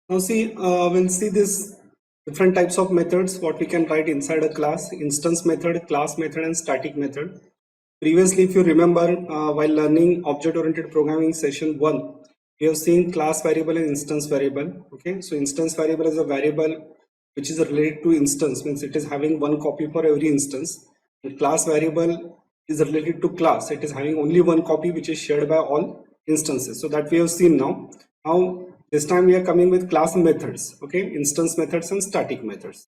Now see, we'll see this different types of methods what we can write inside a class: instance method, class method, and static method. Previously, if you remember, while learning object-oriented programming session 1, we have seen class variable and instance variable. Okay, so instance variable is a variable which is related to instance, means it is having one copy for every instance. And class variable is related to class, it is having only one copy which is shared by all instances. So that we have seen now. Now this time we are coming with class methods. Okay, instance methods and static methods.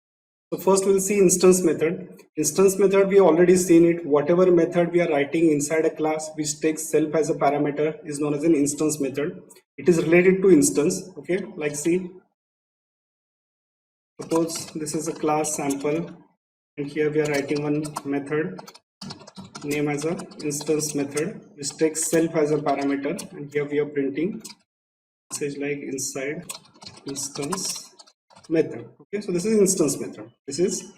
So first we'll see instance method. Instance method, we already seen it. Whatever method we are writing inside a class which takes self as a parameter is known as an instance method. It is related to instance. Okay, like see, suppose this is a class sample, and here we are writing one method name as a instance method which takes self as a parameter, and here we are printing message like inside instance method. Okay, so this is instance method. This is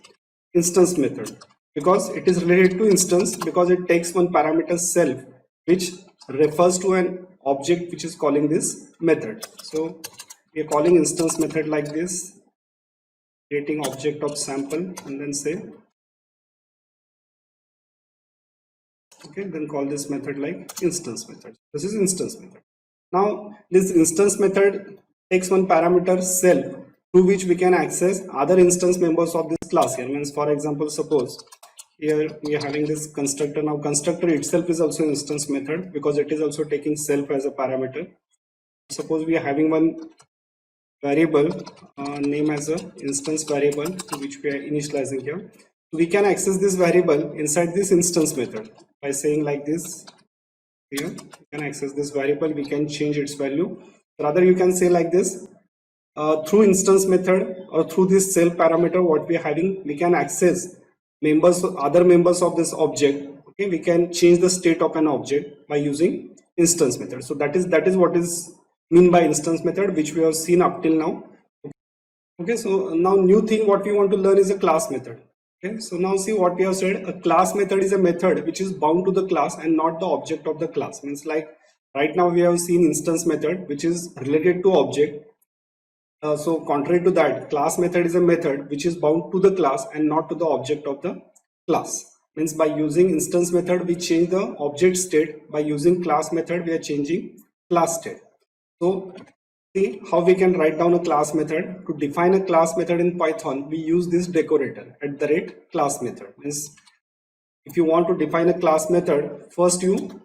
instance method because it is related to instance, because it takes one parameter self which refers to an object which is calling this method. So we are calling instance method like this, creating object of sample and then say, okay, then call this method like instance method. This is instance method. Now this instance method takes one parameter self through which we can access other instance members of this class. Here means, for example, suppose here we are having this constructor. Now constructor itself is also an instance method because it is also taking self as a parameter. Suppose we are having one variable name as a instance variable which we are initializing here. We can access this variable inside this instance method by saying like this. Here we can access this variable, we can change its value. Rather you can say like this, through instance method or through this self parameter what we are having, we can access other members of this object. Okay, we can change the state of an object by using instance method. So that is what is mean by instance method, which we have seen up till now. Okay, so now new thing what we want to learn is a class method. Okay, so now see what we have said. A class method is a method which is bound to the class and not the object of the class. Means like right now we have seen instance method which is related to object. So contrary to that, class method is a method which is bound to the class and not to the object of the class. Means by using instance method we change the object state. By using class method we are changing class state. So see how we can write down a class method. To define a class method in Python, we use this decorator @class method. Means if you want to define a class method, first you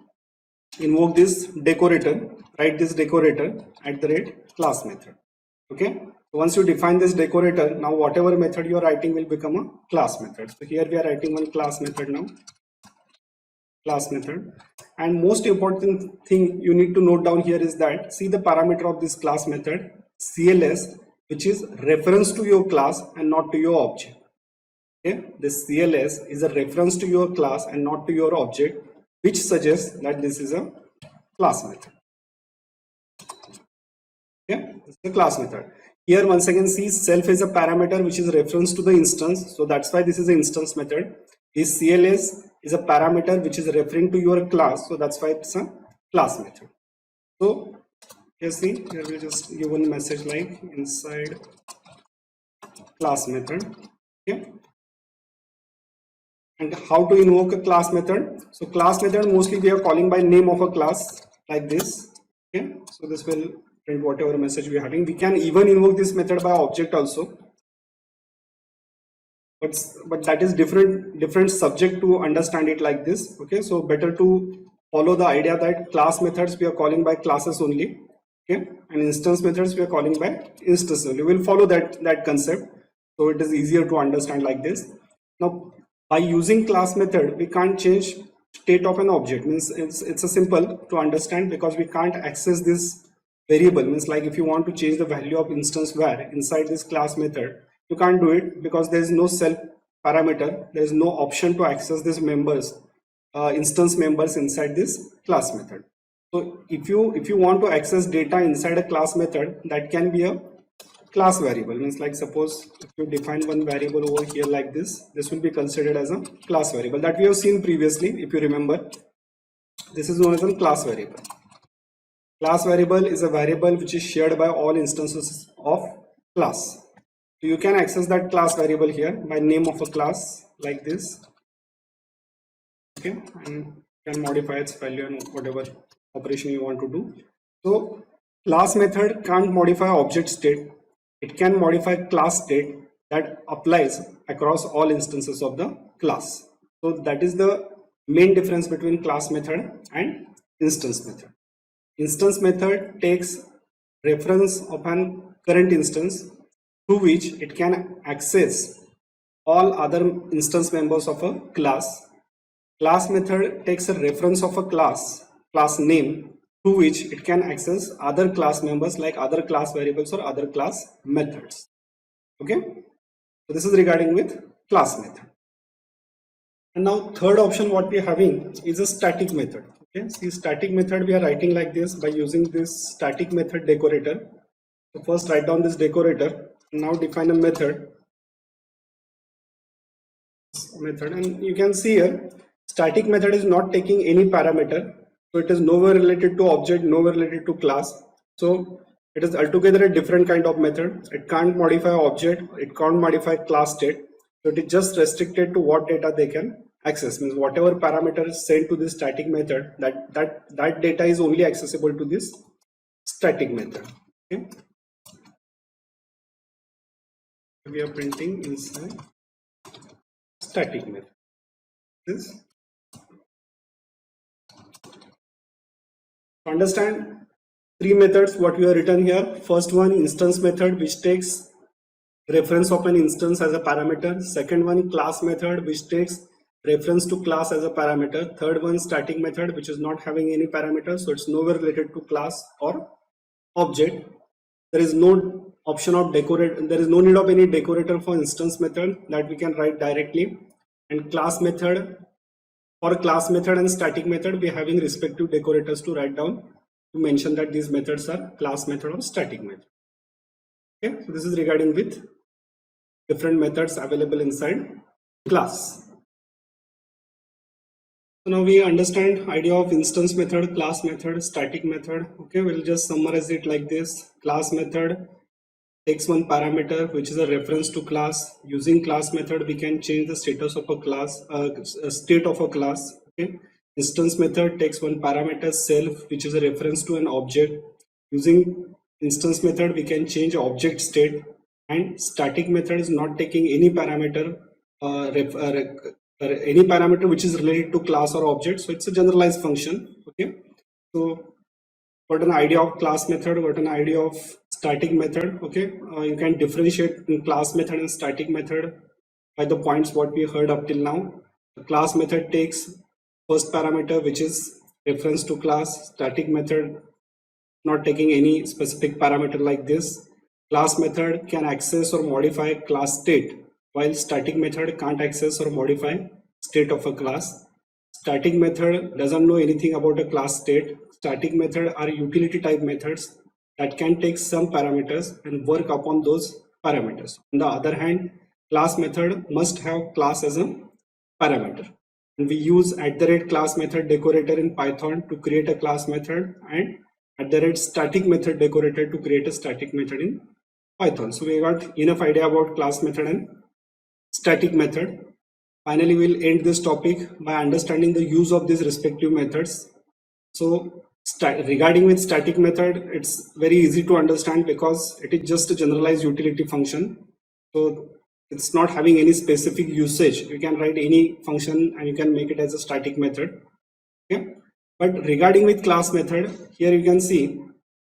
invoke this decorator, write this decorator @class method. Okay, so once you define this decorator, now whatever method you are writing will become a class method. So here we are writing one class method now, class method. And most important thing you need to note down here is that, see the parameter of this class method, CLS, which is reference to your class and not to your object. Okay, this CLS is a reference to your class and not to your object, which suggests that this is a class method. Okay, this is the class method. Here once again see self is a parameter which is reference to the instance, so that's why this is an instance method. This CLS is a parameter which is referring to your class, so that's why it's a class method. So here see, here we just give one message like inside class method. Okay, and how to invoke a class method? So class method mostly we are calling by name of a class like this. Okay, so this will print whatever message we are having. We can even invoke this method by object also, but that is different subject to understand it like this. Okay, so better to follow the idea that class methods we are calling by classes only. Okay, and instance methods we are calling by instance only. We'll follow that concept, so it is easier to understand like this. Now by using class method we can't change state of an object. Means it's a simple to understand, because we can't access this variable. Means like if you want to change the value of instance var inside this class method, you can't do it because there is no self parameter, there is no option to access these members, instance members inside this class method. So if you want to access data inside a class method, that can be a class variable. Means like suppose if you define one variable over here like this will be considered as a class variable. That we have seen previously, if you remember. This is known as a class variable. Class variable is a variable which is shared by all instances of class. So you can access that class variable here by name of a class like this. Okay, and can modify its value and whatever operation you want to do. So class method can't modify object state. It can modify class state that applies across all instances of the class. So that is the main difference between class method and instance method. Instance method takes reference of an current instance to which it can access all other instance members of a class. Class method takes a reference of a class name, to which it can access other class members like other class variables or other class methods. Okay, so this is regarding with class method. And now third option what we are having is a static method. Okay, see, static method we are writing like this by using this static method decorator. So first write down this decorator, now define a method, and you can see here static method is not taking any parameter, so it is nowhere related to object, nowhere related to class. So it is altogether a different kind of method. It can't modify object, it can't modify class state, so it is just restricted to what data they can access. Means whatever parameter is sent to this static method, that data is only accessible to this static method. Okay, we are printing inside static method. This understand three methods what we have written here. First one, instance method, which takes reference of an instance as a parameter. Second one, class method, which takes reference to class as a parameter. Third one, static method, which is not having any parameters, so it's nowhere related to class or object. There is no option of decorate, there is no need of any decorator for instance method, that we can write directly. And class method, for class method and static method, we are having respective decorators to write down to mention that these methods are class method or static method. Okay, so this is regarding with different methods available inside class. So now we understand idea of instance method, class method, static method. Okay, we'll just summarize it like this. Class method takes one parameter which is a reference to class. Using class method we can change the status of a class, state of a class. Okay, instance method takes one parameter self which is a reference to an object. Using instance method we can change object state. And static method is not taking any parameter, any parameter which is related to class or object, so it's a generalized function. Okay, so what an idea of class method, what an idea of static method. Okay, you can differentiate in class method and static method by the points what we heard up till now. The class method takes first parameter which is reference to class. Static method not taking any specific parameter like this. Class method can access or modify class state, while static method can't access or modify state of a class. Static method doesn't know anything about a class state. Static method are utility type methods that can take some parameters and work upon those parameters. On the other hand, class method must have class as a parameter. And we use @class method decorator in Python to create a class method, and @static method decorator to create a static method in Python. So we got enough idea about class method and static method. Finally, we'll end this topic by understanding the use of these respective methods. So regarding with static method, it's very easy to understand because it is just a generalized utility function. So it's not having any specific usage. You can write any function and you can make it as a static method. Okay. But regarding with class method, here you can see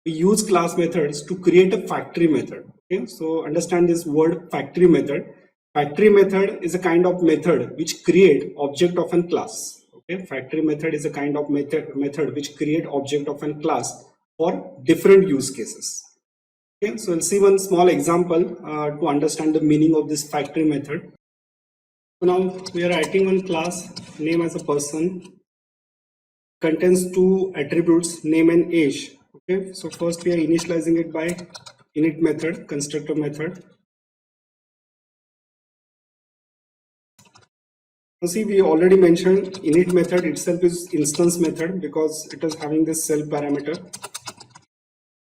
we use class methods to create a factory method. Okay, so understand this word factory method. Factory method is a kind of method which create object of a class. Okay, factory method is a kind of method which create object of a class for different use cases. Okay, so we'll see one small example to understand the meaning of this factory method. So now we are writing one class name as a person, contains two attributes name and age. Okay, so first we are initializing it by init method, constructor method. Now see, we already mentioned init method itself is instance method because it is having this self parameter.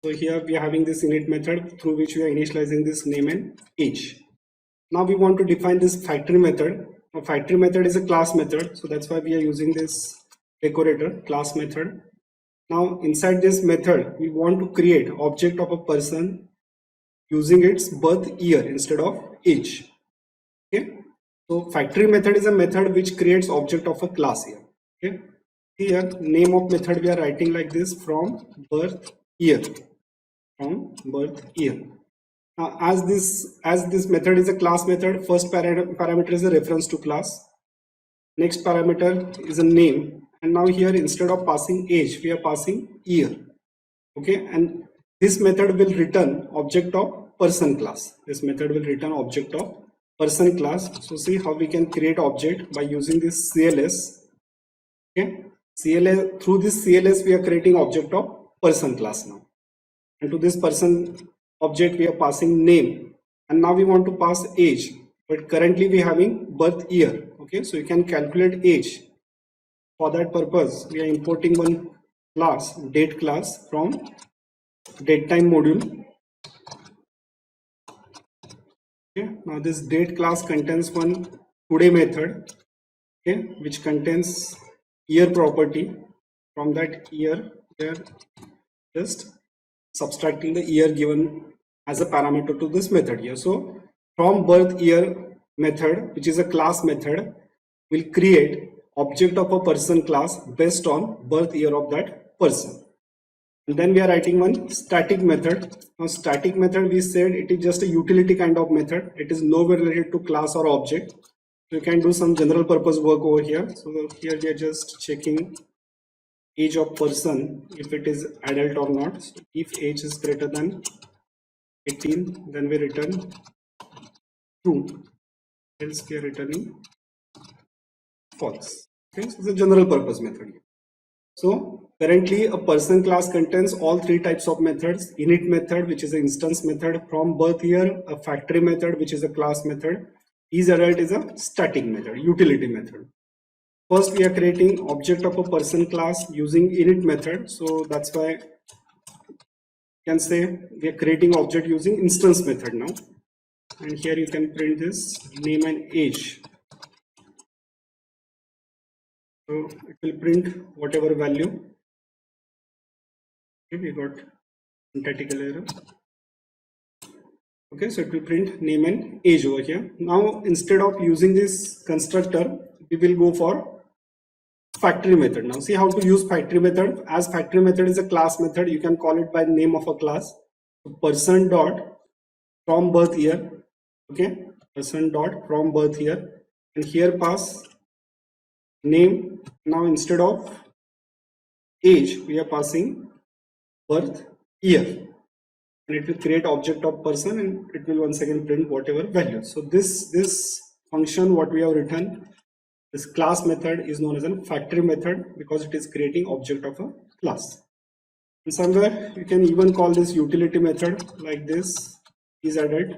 So here we are having this init method through which we are initializing this name and age. Now we want to define this factory method. A factory method is a class method, so that's why we are using this decorator class method. Now inside this method, we want to create object of a person using its birth year instead of age. Okay, so factory method is a method which creates object of a class here. Okay, here name of method we are writing like this, from birth year, from birth year. Now, as this method is a class method, first parameter is a reference to class. Next parameter is a name, and now here instead of passing age, we are passing year. Okay, and this method will return object of person class. This method will return object of person class. So see how we can create object by using this CLS. Okay, CLS, through this CLS we are creating object of person class now. And to this person object we are passing name, and now we want to pass age, but currently we are having birth year. Okay, so you can calculate age. For that purpose we are importing one class, date class, from datetime module. Okay, now this date class contains one today method, okay, which contains year property. From that year we are just subtracting the year given as a parameter to this method here. So from birth year method, which is a class method, will create object of a person class based on birth year of that person. And then we are writing one static method. Now static method, we said it is just a utility kind of method. It is nowhere related to class or object. So you can do some general purpose work over here. So here we are just checking age of person, if it is adult or not. So if age is greater than 18, then we return true, else we are returning false. Okay, so it's a general purpose method. So currently a person class contains all three types of methods: init method, which is an instance method; from birth year, a factory method, which is a class method; is adult is a static method, utility method. First we are creating object of a person class using init method, so that's why you can say we are creating object using instance method now. And here you can print this name and age. So it will print whatever value. Okay, we got synthetical error. Okay, so it will print name and age over here. Now instead of using this constructor, we will go for factory method. Now see how to use factory method. As factory method is a class method, you can call it by name of a class. So person dot from birth year. Okay, person dot from birth year, and here pass name. Now instead of age, we are passing birth year, and it will create object of person, and it will once again print whatever value. So this function what we have written, this class method, is known as a factory method because it is creating object of a class. And somewhere you can even call this utility method like this, is adult.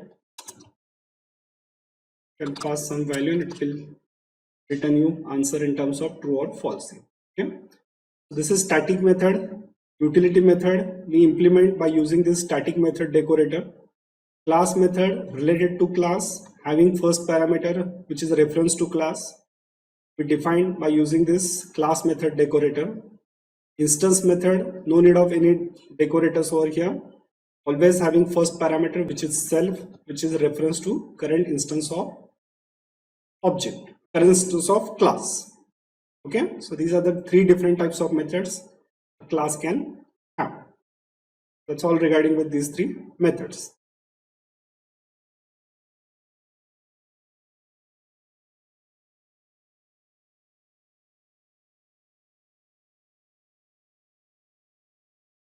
You can pass some value and it will return you answer in terms of true or false. Okay, so this is static method. Utility method we implement by using this static method decorator. Class method related to class, having first parameter which is a reference to class, we define by using this class method decorator. Instance method, no need of any decorators over here, always having first parameter which is self, which is a reference to current instance of object, current instance of class. Okay, so these are the three different types of methods a class can have. That's all regarding with these three methods.